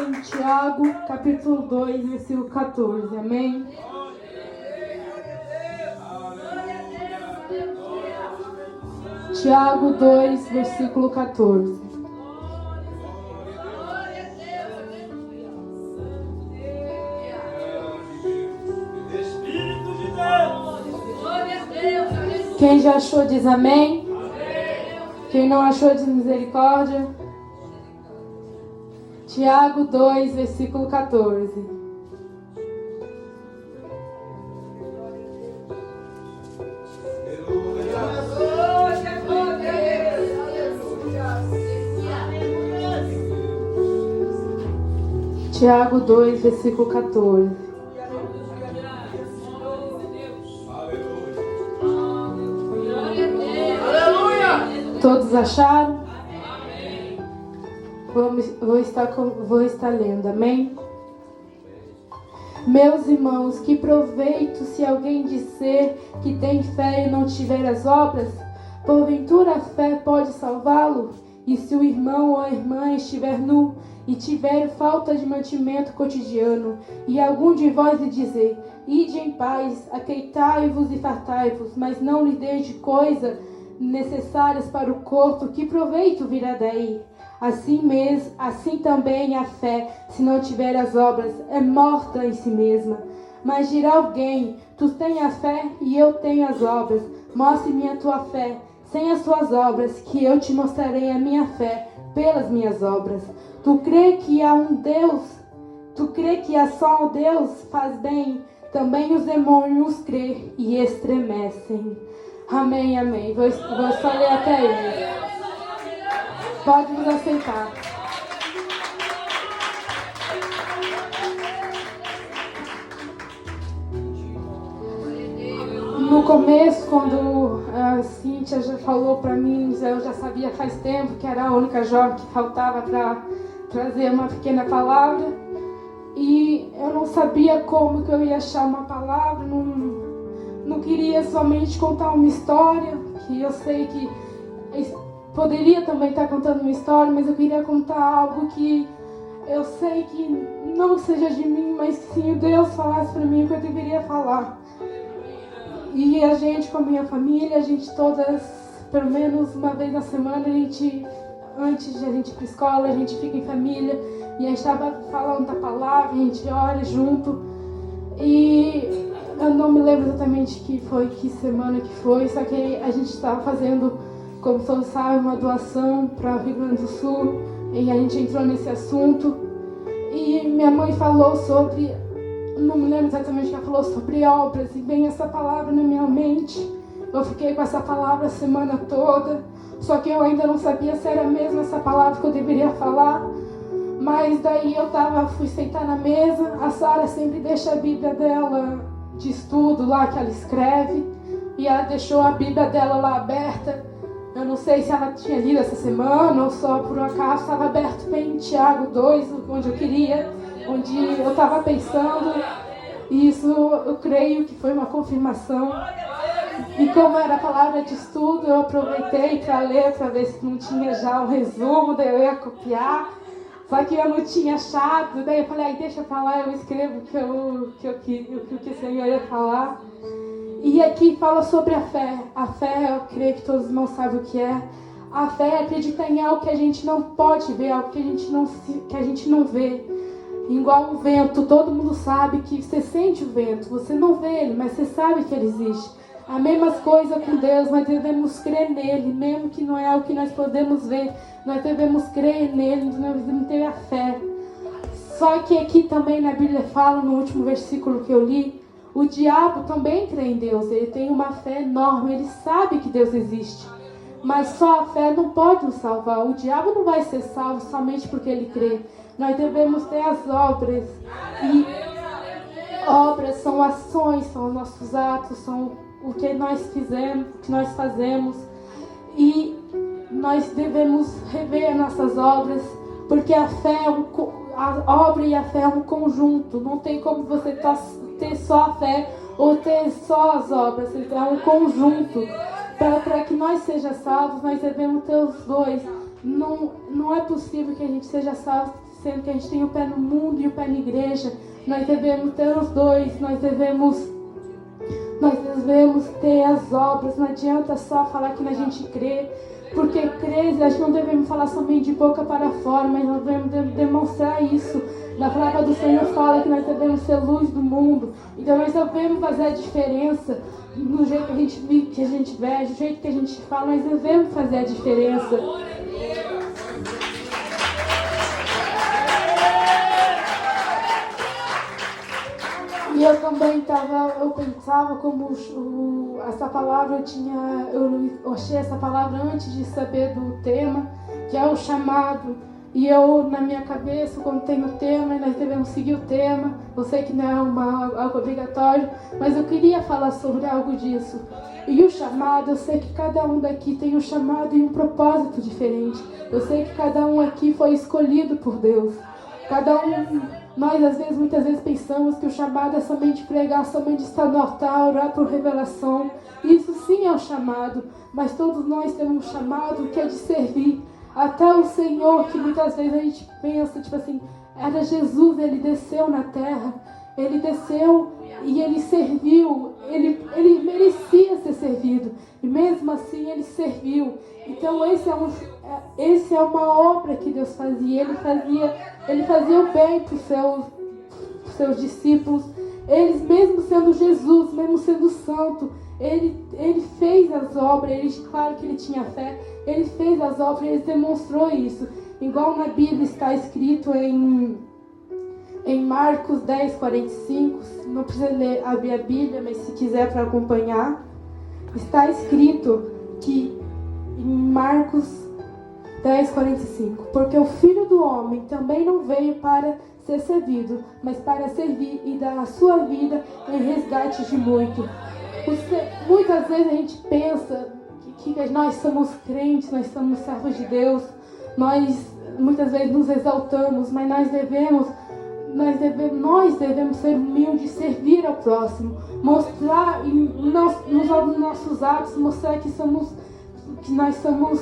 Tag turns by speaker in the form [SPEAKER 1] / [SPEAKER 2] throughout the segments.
[SPEAKER 1] em Tiago, capítulo 2, versículo 14. Amém? Tiago 2, versículo 14. Quem já achou diz amém. Quem não achou diz misericórdia. Tiago 2, versículo 14. Tiago 2, versículo 14. Todos acharam? Vou estar lendo, amém? Meus irmãos, que proveito se alguém disser que tem fé e não tiver as obras? Porventura a fé pode salvá-lo? E se o irmão ou a irmã estiver nu e tiver falta de mantimento cotidiano, e algum de vós lhe dizer, ide em paz, aqueitai-vos e fartai-vos, mas não lhe deis de coisa necessárias para o corpo, que proveito virá daí? Assim também a fé, se não tiver as obras, é morta em si mesma. Mas dirá alguém, tu tens a fé e eu tenho as obras. Mostre-me a tua fé sem as tuas obras, que eu te mostrarei a minha fé pelas minhas obras. Tu crê que há um Deus? Tu crê que há só um Deus faz bem? Também os demônios crê e estremecem. Amém, amém. Vou só ler até aí. Pode nos aceitar. No começo, quando a Cíntia já falou para mim, eu já sabia faz tempo que era a única jovem que faltava para trazer uma pequena palavra. E eu não sabia como que eu ia achar uma palavra, não queria somente contar uma história, que eu sei que poderia também estar contando uma história, mas eu queria contar algo que eu sei que não seja de mim, mas que sim Deus falasse para mim o que eu deveria falar. E a gente, com a minha família, a gente todas, pelo menos uma vez na semana, antes de a gente ir para a escola, a gente fica em família, e a gente estava falando da palavra, a gente ora junto, e eu não me lembro exatamente que semana que foi, só que a gente estava fazendo, como todos sabem, uma doação para o Rio Grande do Sul, e a gente entrou nesse assunto, e minha mãe falou sobre, não me lembro exatamente o que ela falou, sobre obras, e bem essa palavra na minha mente. Eu fiquei com essa palavra a semana toda, só que eu ainda não sabia se era mesmo essa palavra que eu deveria falar. Mas daí fui sentar na mesa, a Sara sempre deixa a Bíblia dela de estudo lá que ela escreve, e ela deixou a Bíblia dela lá aberta. Eu não sei se ela tinha lido essa semana ou só por um acaso estava aberto bem em Tiago 2, onde eu queria, onde eu estava pensando. E isso eu creio que foi uma confirmação. E como era a palavra de estudo, eu aproveitei para ler, para ver se não tinha já um resumo, daí eu ia copiar. Só que eu não tinha achado, daí eu falei, deixa pra lá, eu escrevo o que o Senhor ia falar. E aqui fala sobre a fé. A fé, eu creio que todos os irmãos sabem o que é. A fé é acreditar em algo que a gente não pode ver, algo que a gente não vê. Igual o vento, todo mundo sabe que você sente o vento, você não vê ele, mas você sabe que ele existe. A mesma coisa com Deus, nós devemos crer nele, mesmo que não é algo que nós podemos ver, nós devemos crer nele, nós devemos ter a fé. Só que aqui também na Bíblia fala, no último versículo que eu li, o diabo também crê em Deus, ele tem uma fé enorme, ele sabe que Deus existe. Mas só a fé não pode nos salvar, o diabo não vai ser salvo somente porque ele crê. Nós devemos ter as obras, e obras são ações, são nossos atos, são o que nós fizemos, o que nós fazemos, e nós devemos rever nossas obras, porque a fé a obra e a fé é um conjunto. Não tem como você ter só a fé ou ter só as obras, é um conjunto. Para que nós sejamos salvos, nós devemos ter os dois. Não é possível que a gente seja salvo sendo que a gente tem o pé no mundo e o pé na igreja. Nós devemos ter os dois, nós devemos ter as obras. Não adianta só falar que a gente crê, porque crer, nós não devemos falar somente de boca para fora, mas nós devemos demonstrar isso. Na palavra do Senhor fala que nós devemos ser luz do mundo. Então nós devemos fazer a diferença no jeito que a gente vive, que a gente veste, no jeito que a gente fala. Nós devemos fazer a diferença. E eu também pensava como essa palavra eu achei essa palavra antes de saber do tema, que é o chamado. E eu, na minha cabeça, quando tem o tema, nós devemos seguir o tema. Eu sei que não é algo obrigatório, mas eu queria falar sobre algo disso. E o chamado, eu sei que cada um daqui tem um chamado e um propósito diferente. Eu sei que cada um aqui foi escolhido por Deus. Nós muitas vezes pensamos que o chamado é somente pregar, somente estar no altar, orar por revelação. Isso sim é o chamado, mas todos nós temos um chamado que é de servir. Até o Senhor, que muitas vezes a gente pensa, tipo assim, era Jesus, ele desceu na terra, ele desceu e ele serviu, ele merecia ser servido, e mesmo assim ele serviu. Então esse é uma obra que Deus fazia, ele fazia o bem para os seus discípulos, eles mesmo sendo Jesus, mesmo sendo santo, ele fez as obras, claro que ele tinha fé, ele fez as obras, ele demonstrou isso. Igual na Bíblia está escrito em Marcos 10, 45, não precisa abrir a Bíblia, mas se quiser para acompanhar, está escrito que em Marcos 10, 45, porque o Filho do Homem também não veio para ser servido, mas para servir e dar a sua vida em resgate de muito. Muitas vezes a gente pensa que nós somos crentes, nós somos servos de Deus, nós muitas vezes nos exaltamos, mas nós devemos ser humildes, servir ao próximo, mostrar nos nossos atos, mostrar que nós somos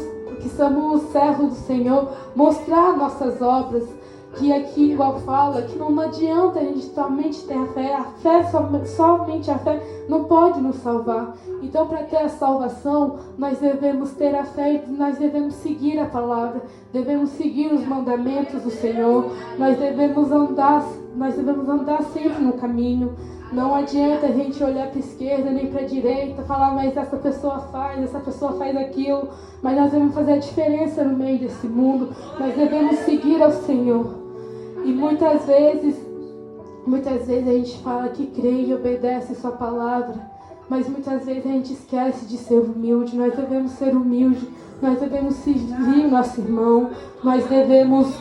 [SPEAKER 1] servos do Senhor, mostrar nossas obras. Que aqui, igual fala, que não adianta a gente somente ter a fé somente a fé não pode nos salvar. Então, para ter a salvação, nós devemos ter a fé e nós devemos seguir a palavra, devemos seguir os mandamentos do Senhor, nós devemos andar sempre no caminho. Não adianta a gente olhar para a esquerda nem para a direita, falar, mas essa pessoa faz aquilo, mas nós devemos fazer a diferença no meio desse mundo, nós devemos seguir ao Senhor. E muitas vezes a gente fala que crê e obedece sua palavra, mas muitas vezes a gente esquece de ser humilde. Nós devemos ser humildes, nós devemos servir o nosso irmão, nós devemos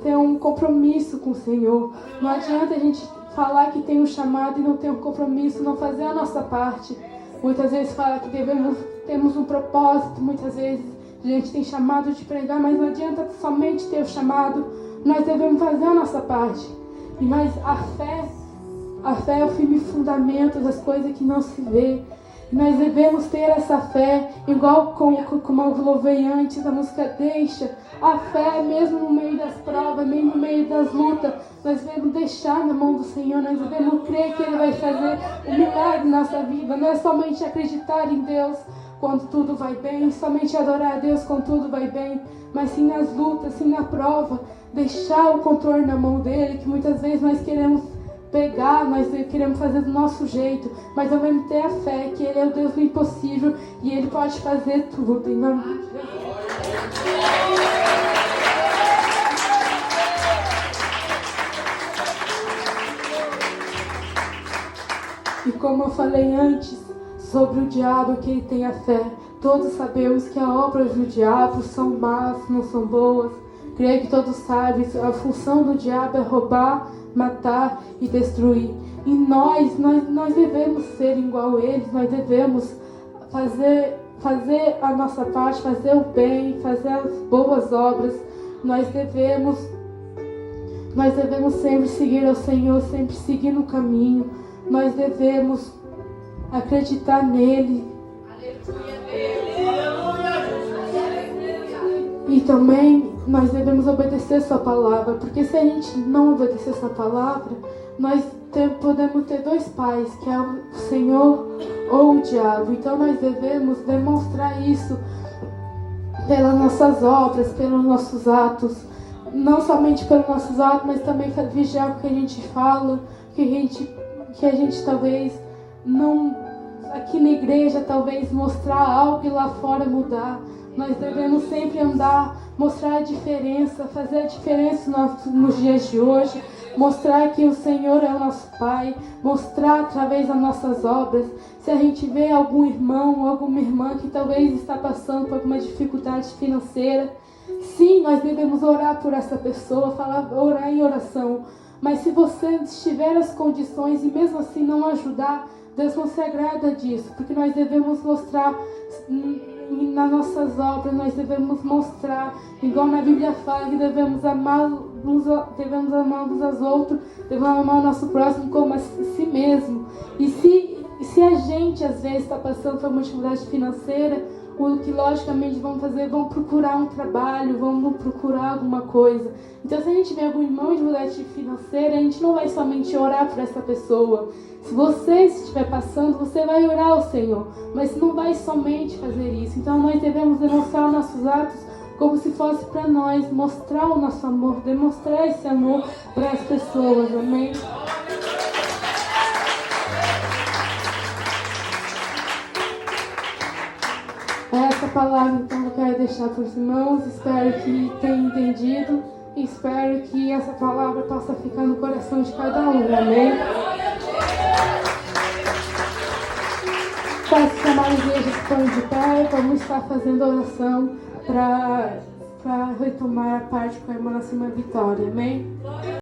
[SPEAKER 1] ter um compromisso com o Senhor. Não adianta a gente falar que tem um chamado e não ter um compromisso, não fazer a nossa parte. Muitas vezes fala que temos um propósito, muitas vezes a gente tem chamado de pregar, mas não adianta somente ter o chamado, nós devemos fazer a nossa parte. E a fé é o firme fundamento das coisas que não se vê. E nós devemos ter essa fé, igual como eu louvei antes, a música deixa. A fé, mesmo no meio das provas, mesmo no meio das lutas, nós devemos deixar na mão do Senhor, nós devemos crer que Ele vai fazer um milagre na nossa vida. Não é somente acreditar em Deus quando tudo vai bem, somente adorar a Deus quando tudo vai bem, mas sim nas lutas, sim na prova, deixar o controle na mão dEle, que muitas vezes nós queremos pegar, nós queremos fazer do nosso jeito, mas devemos ter a fé que Ele é o Deus do impossível e Ele pode fazer tudo. Em nome de Jesus. E como eu falei antes, sobre o diabo, que ele tem a fé. Todos sabemos que as obras do diabo são más, não são boas. Creio que todos sabem, a função do diabo é roubar, matar e destruir. E nós devemos ser igual a eles, nós devemos fazer a nossa parte, fazer o bem, fazer as boas obras. Nós devemos sempre seguir ao Senhor, sempre seguir no caminho. Nós devemos acreditar nele. E também nós devemos obedecer sua palavra, porque se a gente não obedecer sua palavra, nós podemos ter dois pais, que é o Senhor ou o diabo. Então nós devemos demonstrar isso pelas nossas obras, pelos nossos atos, não somente pelos nossos atos, mas também vigiar o que a gente fala, que a gente talvez não, aqui na igreja, talvez mostrar algo e lá fora mudar. Nós devemos sempre andar, mostrar a diferença, fazer a diferença nos dias de hoje, mostrar que o Senhor é o nosso Pai, mostrar através das nossas obras. Se a gente vê algum irmão ou alguma irmã que talvez está passando por alguma dificuldade financeira, sim, nós devemos orar por essa pessoa, orar em oração. Mas se você tiver as condições e mesmo assim não ajudar, Deus não se agrada disso, porque nós devemos mostrar nas nossas obras, nós devemos mostrar, igual na Bíblia fala, que devemos amar uns aos outros, devemos amar o nosso próximo como a si mesmo. E se a gente às vezes está passando por uma dificuldade financeira, o que logicamente vão fazer, vão procurar um trabalho, vão procurar alguma coisa. Então se a gente vê algum irmão em dificuldade financeira, a gente não vai somente orar por essa pessoa. Se você estiver passando, você vai orar ao Senhor, mas não vai somente fazer isso. Então nós devemos demonstrar nossos atos como se fosse para nós, mostrar o nosso amor, demonstrar esse amor para as pessoas, amém? Essa palavra então eu quero deixar para os irmãos, espero que tenham entendido e espero que essa palavra possa ficar no coração de cada um, amém? Peço que a igreja se ponha de pé, vamos estar fazendo oração para retomar a parte com a irmã Vitória, amém?